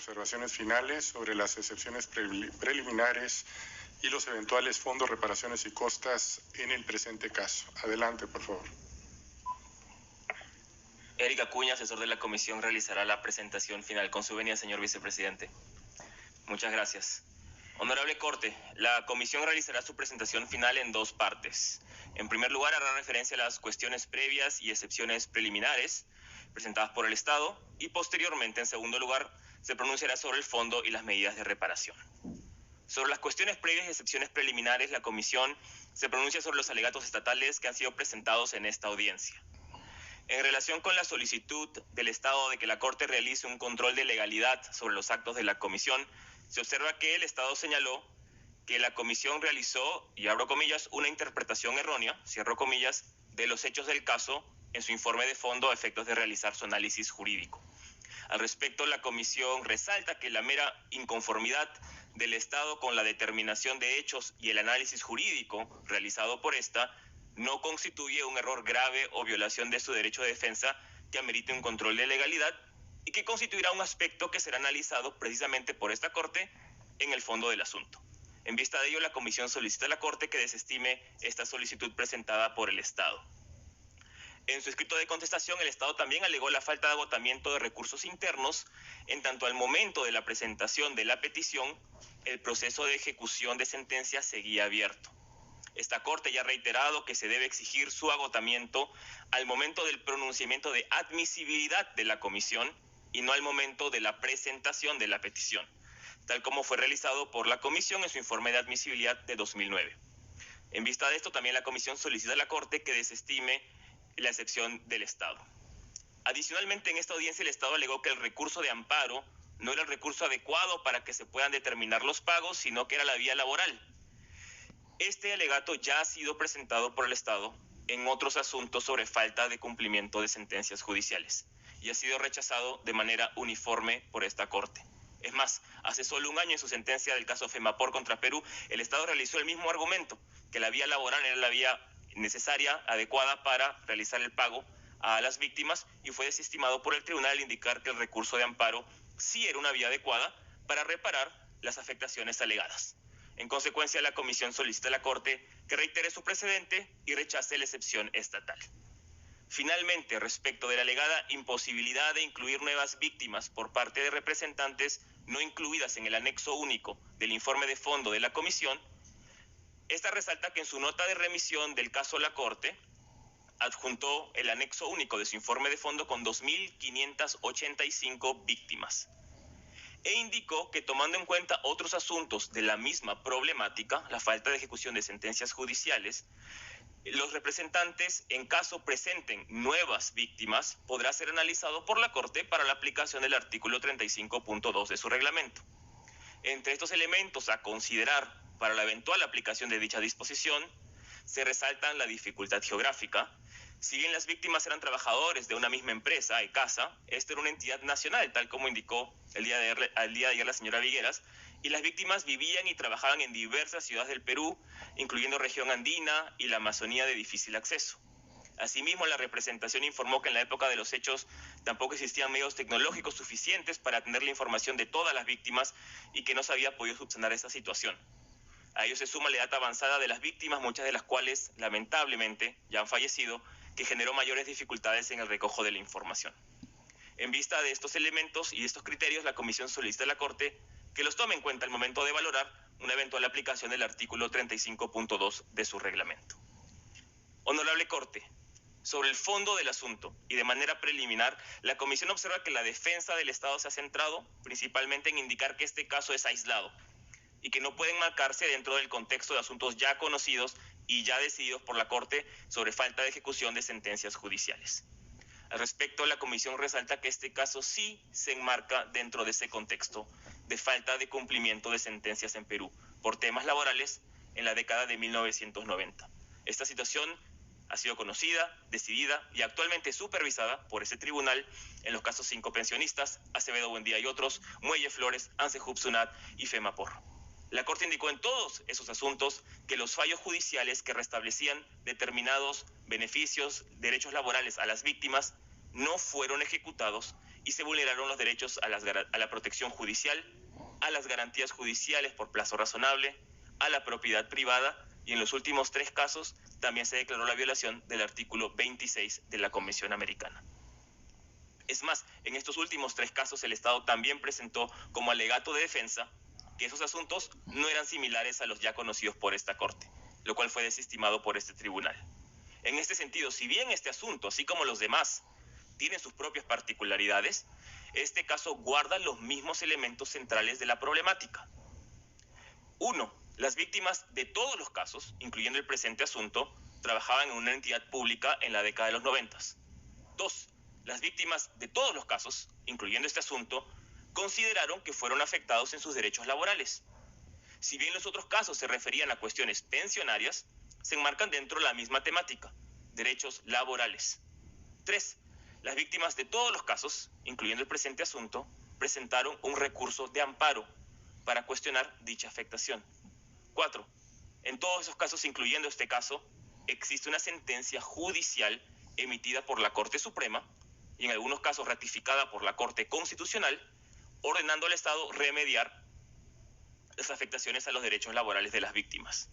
observaciones finales sobre las excepciones preliminares y los eventuales fondos, reparaciones y costas en el presente caso. Adelante, por favor. Eric Acuña, asesor de la comisión, realizará la presentación final. Con su venia, señor vicepresidente. Muchas gracias. Honorable Corte, la comisión realizará su presentación final en dos partes. En primer lugar, hará referencia a las cuestiones previas y excepciones preliminares presentadas por el Estado y posteriormente, en segundo lugar, se pronunciará sobre el fondo y las medidas de reparación. Sobre las cuestiones previas y excepciones preliminares, la comisión se pronuncia sobre los alegatos estatales que han sido presentados en esta audiencia. En relación con la solicitud del Estado de que la Corte realice un control de legalidad sobre los actos de la comisión, se observa que el Estado señaló que la comisión realizó, y abro comillas, una interpretación errónea, cierro comillas, de los hechos del caso en su informe de fondo a efectos de realizar su análisis jurídico. Al respecto, la comisión resalta que la mera inconformidad del Estado con la determinación de hechos y el análisis jurídico realizado por esta no constituye un error grave o violación de su derecho de defensa que amerite un control de legalidad y que constituirá un aspecto que será analizado precisamente por esta Corte en el fondo del asunto. En vista de ello, la comisión solicita a la Corte que desestime esta solicitud presentada por el Estado. En su escrito de contestación, el Estado también alegó la falta de agotamiento de recursos internos, en tanto al momento de la presentación de la petición, el proceso de ejecución de sentencia seguía abierto. Esta Corte ya ha reiterado que se debe exigir su agotamiento al momento del pronunciamiento de admisibilidad de la comisión y no al momento de la presentación de la petición, tal como fue realizado por la comisión en su informe de admisibilidad de 2009. En vista de esto, también la comisión solicita a la Corte que desestime la excepción del Estado. Adicionalmente, en esta audiencia el Estado alegó que el recurso de amparo no era el recurso adecuado para que se puedan determinar los pagos, sino que era la vía laboral. Este alegato ya ha sido presentado por el Estado en otros asuntos sobre falta de cumplimiento de sentencias judiciales y ha sido rechazado de manera uniforme por esta Corte. Es más, hace solo un año en su sentencia del caso FEMAPOR contra Perú, el Estado realizó el mismo argumento, que la vía laboral era la vía necesaria, adecuada para realizar el pago a las víctimas y fue desestimado por el tribunal al indicar que el recurso de amparo sí era una vía adecuada para reparar las afectaciones alegadas. En consecuencia, la comisión solicita a la Corte que reitere su precedente y rechace la excepción estatal. Finalmente, respecto de la alegada imposibilidad de incluir nuevas víctimas por parte de representantes no incluidas en el anexo único del informe de fondo de la comisión, esta resalta que en su nota de remisión del caso a la Corte adjuntó el anexo único de su informe de fondo con 2.585 víctimas e indicó que tomando en cuenta otros asuntos de la misma problemática, la falta de ejecución de sentencias judiciales, los representantes, en caso presenten nuevas víctimas, podrá ser analizado por la Corte para la aplicación del artículo 35.2 de su reglamento. Entre estos elementos a considerar para la eventual aplicación de dicha disposición, se resaltan la dificultad geográfica. Si bien las víctimas eran trabajadores de una misma empresa, ECASA, esta era una entidad nacional, tal como indicó el día de ayer la señora Vigueras, y las víctimas vivían y trabajaban en diversas ciudades del Perú, incluyendo región andina y la Amazonía de difícil acceso. Asimismo, la representación informó que en la época de los hechos tampoco existían medios tecnológicos suficientes para atender la información de todas las víctimas y que no se había podido subsanar esa situación. A ello se suma la edad avanzada de las víctimas, muchas de las cuales, lamentablemente, ya han fallecido, que generó mayores dificultades en el recojo de la información. En vista de estos elementos y estos criterios, la Comisión solicita a la Corte que los tome en cuenta al momento de valorar una eventual aplicación del artículo 35.2 de su reglamento. Honorable Corte, sobre el fondo del asunto y de manera preliminar, la Comisión observa que la defensa del Estado se ha centrado principalmente en indicar que este caso es aislado y que no pueden marcarse dentro del contexto de asuntos ya conocidos y ya decididos por la Corte sobre falta de ejecución de sentencias judiciales. Al respecto, la Comisión resalta que este caso sí se enmarca dentro de ese contexto de falta de cumplimiento de sentencias en Perú por temas laborales en la década de 1990. Esta situación ha sido conocida, decidida y actualmente supervisada por ese tribunal en los casos 5 pensionistas, Acevedo Buendía y otros, Muelle Flores, ANSEJUB, SUNAT y FEMAPOR. La Corte indicó en todos esos asuntos que los fallos judiciales que restablecían determinados beneficios, derechos laborales a las víctimas, no fueron ejecutados y se vulneraron los derechos a la protección judicial, a las garantías judiciales por plazo razonable, a la propiedad privada, y en los últimos 3 casos también se declaró la violación del artículo 26 de la Convención Americana. Es más, en estos últimos 3 casos el Estado también presentó como alegato de defensa que esos asuntos no eran similares a los ya conocidos por esta Corte, lo cual fue desestimado por este tribunal. En este sentido, si bien este asunto, así como los demás, tienen sus propias particularidades, este caso guarda los mismos elementos centrales de la problemática. 1. Las víctimas de todos los casos, incluyendo el presente asunto, trabajaban en una entidad pública en la década de los 90. 2. Las víctimas de todos los casos, incluyendo este asunto, consideraron que fueron afectados en sus derechos laborales. Si bien los otros casos se referían a cuestiones pensionarias, se enmarcan dentro de la misma temática, derechos laborales. 3. Las víctimas de todos los casos, incluyendo el presente asunto, presentaron un recurso de amparo para cuestionar dicha afectación. 4. En todos esos casos, incluyendo este caso, existe una sentencia judicial emitida por la Corte Suprema y en algunos casos ratificada por la Corte Constitucional, ordenando al Estado remediar las afectaciones a los derechos laborales de las víctimas.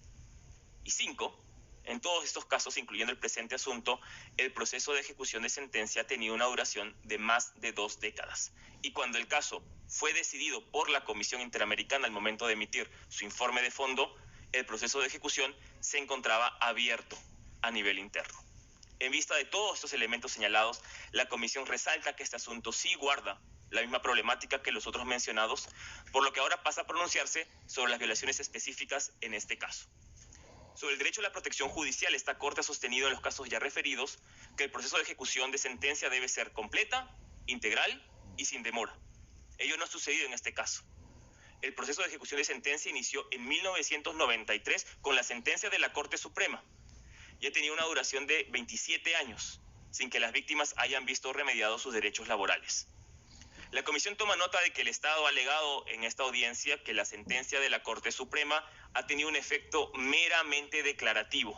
Y 5. En todos estos casos, incluyendo el presente asunto, el proceso de ejecución de sentencia ha tenido una duración de más de 2 décadas. Y cuando el caso fue decidido por la Comisión Interamericana al momento de emitir su informe de fondo, el proceso de ejecución se encontraba abierto a nivel interno. En vista de todos estos elementos señalados, la Comisión resalta que este asunto sí guarda la misma problemática que los otros mencionados, por lo que ahora pasa a pronunciarse sobre las violaciones específicas en este caso. Sobre el derecho a la protección judicial, esta Corte ha sostenido en los casos ya referidos que el proceso de ejecución de sentencia debe ser completa, integral y sin demora. Ello no ha sucedido en este caso. El proceso de ejecución de sentencia inició en 1993 con la sentencia de la Corte Suprema y ha tenido una duración de 27 años, sin que las víctimas hayan visto remediados sus derechos laborales. La Comisión toma nota de que el Estado ha alegado en esta audiencia que la sentencia de la Corte Suprema ha tenido un efecto meramente declarativo.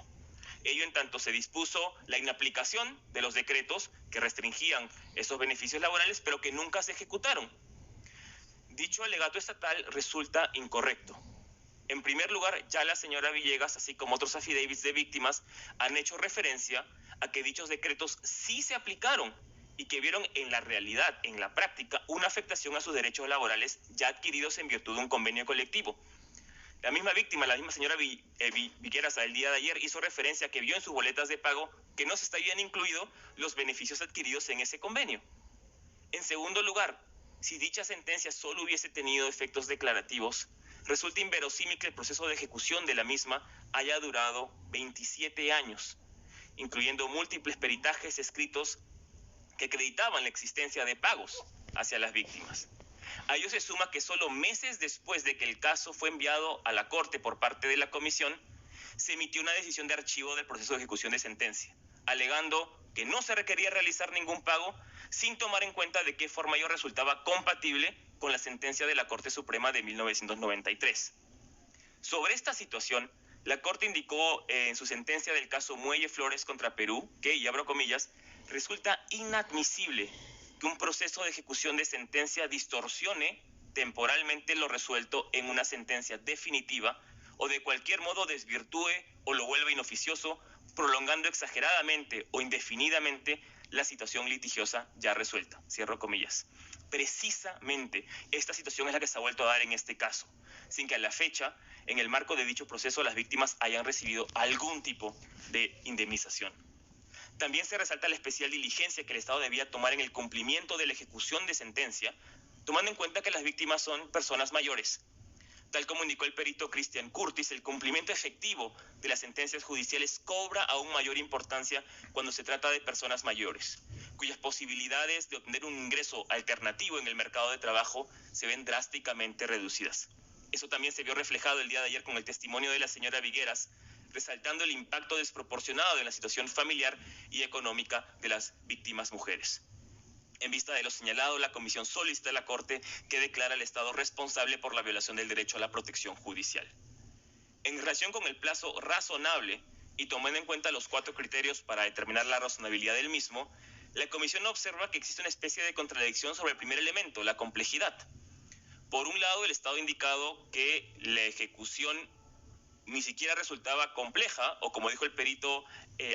Ello en tanto se dispuso la inaplicación de los decretos que restringían esos beneficios laborales, pero que nunca se ejecutaron. Dicho alegato estatal resulta incorrecto. En primer lugar, ya la señora Villegas, así como otros affidavits de víctimas, han hecho referencia a que dichos decretos sí se aplicaron y que vieron en la realidad, en la práctica, una afectación a sus derechos laborales ya adquiridos en virtud de un convenio colectivo. La misma víctima, la misma señora Villegas, el día de ayer hizo referencia a que vio en sus boletas de pago que no se estaban incluidos los beneficios adquiridos en ese convenio. En segundo lugar, si dicha sentencia solo hubiese tenido efectos declarativos, resulta inverosímil que el proceso de ejecución de la misma haya durado 27 años, incluyendo múltiples peritajes escritos que acreditaban la existencia de pagos hacia las víctimas. A ello se suma que solo meses después de que el caso fue enviado a la Corte por parte de la Comisión, se emitió una decisión de archivo del proceso de ejecución de sentencia, alegando que no se requería realizar ningún pago sin tomar en cuenta de qué forma ello resultaba compatible con la sentencia de la Corte Suprema de 1993. Sobre esta situación, la Corte indicó en su sentencia del caso Muelle Flores contra Perú que, y abro comillas, resulta inadmisible que un proceso de ejecución de sentencia distorsione temporalmente lo resuelto en una sentencia definitiva o de cualquier modo desvirtúe o lo vuelva inoficioso, prolongando exageradamente o indefinidamente la situación litigiosa ya resuelta. Cierro comillas. Precisamente esta situación es la que se ha vuelto a dar en este caso, sin que a la fecha, en el marco de dicho proceso, las víctimas hayan recibido algún tipo de indemnización. También se resalta la especial diligencia que el Estado debía tomar en el cumplimiento de la ejecución de sentencia, tomando en cuenta que las víctimas son personas mayores. Tal como indicó el perito Cristian Curtis, el cumplimiento efectivo de las sentencias judiciales cobra aún mayor importancia cuando se trata de personas mayores, cuyas posibilidades de obtener un ingreso alternativo en el mercado de trabajo se ven drásticamente reducidas. Eso también se vio reflejado el día de ayer con el testimonio de la señora Vigueras, resaltando el impacto desproporcionado de la situación familiar y económica de las víctimas mujeres. En vista de lo señalado, la Comisión solicita a la Corte que declara al Estado responsable por la violación del derecho a la protección judicial. En relación con el plazo razonable y tomando en cuenta los 4 criterios para determinar la razonabilidad del mismo, La comisión observa que existe una especie de contradicción sobre el primer elemento, la complejidad. Por un lado, el Estado ha indicado que la ejecución ni siquiera resultaba compleja, o como dijo el perito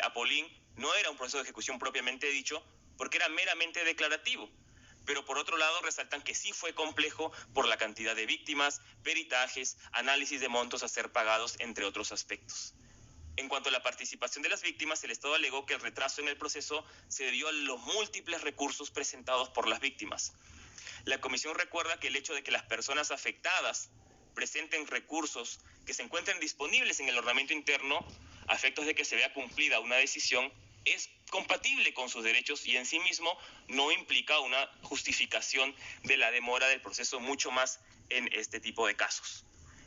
Apolín, no era un proceso de ejecución propiamente dicho, porque era meramente declarativo. Pero por otro lado resaltan que sí fue complejo por la cantidad de víctimas, peritajes, análisis de montos a ser pagados, entre otros aspectos. En cuanto a la participación de las víctimas, el Estado alegó que el retraso en el proceso se debió a los múltiples recursos presentados por las víctimas. La comisión recuerda que el hecho de que las personas afectadas presenten recursos que se encuentren disponibles en el ordenamiento interno a efectos de que se vea cumplida una decisión es compatible con sus derechos y en sí mismo no implica una justificación de la demora del proceso, mucho más en este tipo de casos.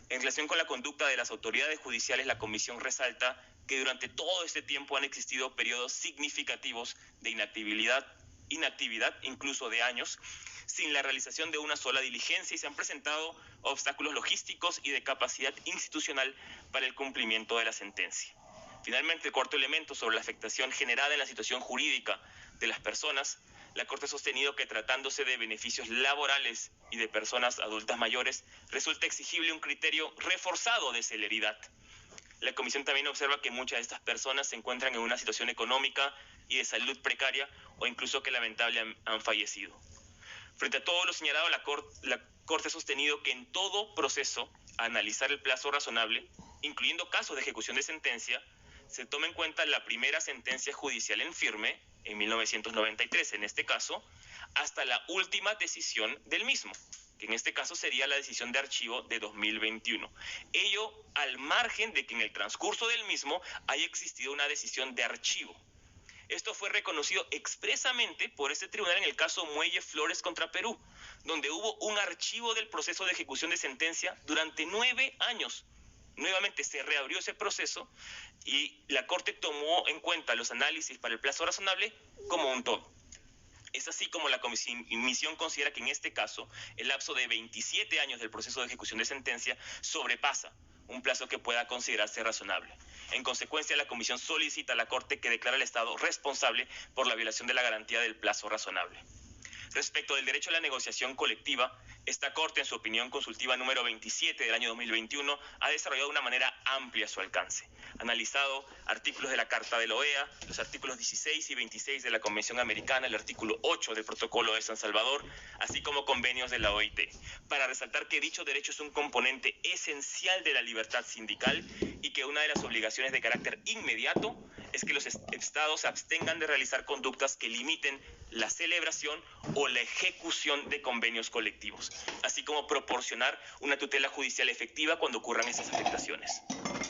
En relación con la conducta de las autoridades judiciales, la comisión resalta que durante todo este tiempo han existido periodos significativos de inactividad, incluso de años, sin la realización de una sola diligencia, y se han presentado obstáculos logísticos y de capacidad institucional para el cumplimiento de la sentencia. Finalmente, el cuarto elemento, sobre la afectación generada en la situación jurídica de las personas, la Corte ha sostenido que tratándose de beneficios laborales y de personas adultas mayores, resulta exigible un criterio reforzado de celeridad. La Comisión también observa que muchas de estas personas se encuentran en una situación económica y de salud precaria o incluso que lamentablemente han fallecido. Frente a todo lo señalado, la Corte ha sostenido que en todo proceso a analizar el plazo razonable, incluyendo casos de ejecución de sentencia, se toma en cuenta la primera sentencia judicial en firme, en 1993 en este caso, hasta la última decisión del mismo, que en este caso sería la decisión de archivo de 2021. Ello al margen de que en el transcurso del mismo haya existido una decisión de archivo. Esto fue reconocido expresamente por este tribunal en el caso Muelle Flores contra Perú, donde hubo un archivo del proceso de ejecución de sentencia durante 9 años. Nuevamente se reabrió ese proceso y la Corte tomó en cuenta los análisis para el plazo razonable como un todo. Es así como la comisión considera que en este caso el lapso de 27 años del proceso de ejecución de sentencia sobrepasa un plazo que pueda considerarse razonable. En consecuencia, la comisión solicita a la Corte que declare al Estado responsable por la violación de la garantía del plazo razonable. Respecto del derecho a la negociación colectiva, esta Corte, en su opinión consultiva número 27 del año 2021, ha desarrollado de una manera amplia su alcance. Ha analizado artículos de la Carta de la OEA, los artículos 16 y 26 de la Convención Americana, el artículo 8 del Protocolo de San Salvador, así como convenios de la OIT, para resaltar que dicho derecho es un componente esencial de la libertad sindical y que una de las obligaciones de carácter inmediato es que los estados se abstengan de realizar conductas que limiten la celebración o la ejecución de convenios colectivos, así como proporcionar una tutela judicial efectiva cuando ocurran esas afectaciones.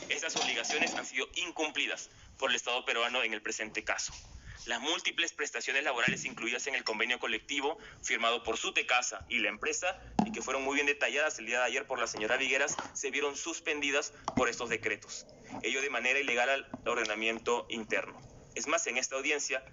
Estas obligaciones han sido incumplidas por el Estado peruano en el presente caso. Las múltiples prestaciones laborales incluidas en el convenio colectivo firmado por SUTECASA y la empresa, y que fueron muy bien detalladas el día de ayer por la señora Vigueras, se vieron suspendidas por estos decretos, ello de manera ilegal al ordenamiento interno. Es más, en esta audiencia,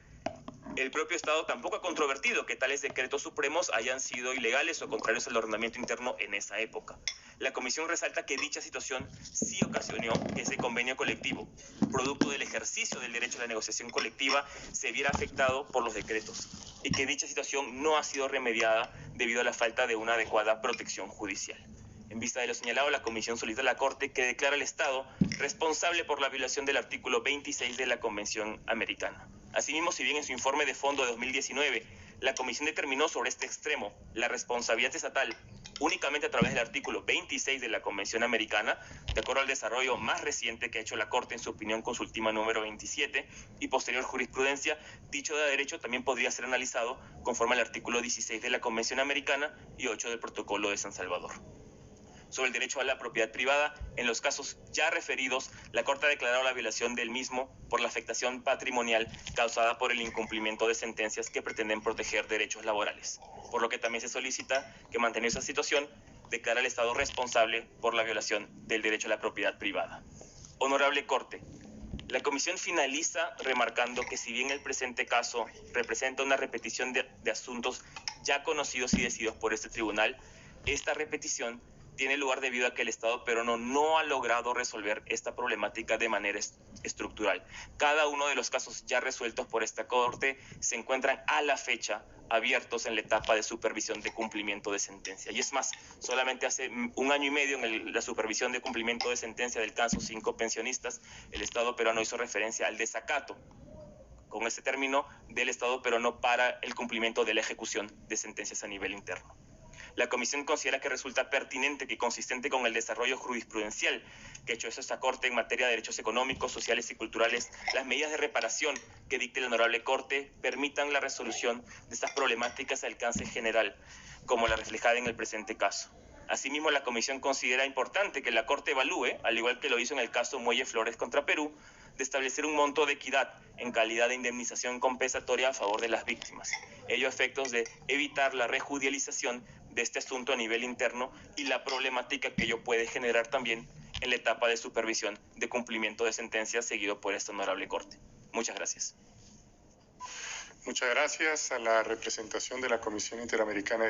el propio Estado tampoco ha controvertido que tales decretos supremos hayan sido ilegales o contrarios al ordenamiento interno en esa época. La comisión resalta que dicha situación sí ocasionó que ese convenio colectivo, producto del ejercicio del derecho a la negociación colectiva, se viera afectado por los decretos y que dicha situación no ha sido remediada debido a la falta de una adecuada protección judicial. En vista de lo señalado, la comisión solicita a la Corte que declare al Estado responsable por la violación del artículo 26 de la Convención Americana. Asimismo, si bien en su informe de fondo de 2019, la comisión determinó sobre este extremo la responsabilidad estatal únicamente a través del artículo 26 de la Convención Americana, de acuerdo al desarrollo más reciente que ha hecho la Corte en su opinión consultiva número 27 y posterior jurisprudencia, dicho de derecho también podría ser analizado conforme al artículo 16 de la Convención Americana y 8 del Protocolo de San Salvador. Sobre el derecho a la propiedad privada, en los casos ya referidos, la Corte ha declarado la violación del mismo por la afectación patrimonial causada por el incumplimiento de sentencias que pretenden proteger derechos laborales, por lo que también se solicita que, manteniendo esa situación, declare al Estado responsable por la violación del derecho a la propiedad privada. Honorable Corte, la comisión finaliza remarcando que si bien el presente caso representa una repetición de asuntos ya conocidos y decididos por este tribunal, esta repetición tiene lugar debido a que el Estado peruano no ha logrado resolver esta problemática de manera estructural. Cada uno de los casos ya resueltos por esta Corte se encuentran a la fecha abiertos en la etapa de supervisión de cumplimiento de sentencia. Y es más, solamente hace 1 año y medio en la supervisión de cumplimiento de sentencia del caso 5 pensionistas, el Estado peruano hizo referencia al desacato con ese término del Estado peruano para el cumplimiento de la ejecución de sentencias a nivel interno. La Comisión considera que resulta pertinente que, consistente con el desarrollo jurisprudencial que ha hecho esta Corte en materia de derechos económicos, sociales y culturales, las medidas de reparación que dicte la Honorable Corte permitan la resolución de estas problemáticas de alcance general, como la reflejada en el presente caso. Asimismo, la Comisión considera importante que la Corte evalúe, al igual que lo hizo en el caso Muelle Flores contra Perú, de establecer un monto de equidad en calidad de indemnización compensatoria a favor de las víctimas, ello a efectos de evitar la rejudicialización de este asunto a nivel interno y la problemática que ello puede generar también en la etapa de supervisión de cumplimiento de sentencias seguido por esta Honorable Corte. Muchas gracias. Muchas gracias a la representación de la Comisión Interamericana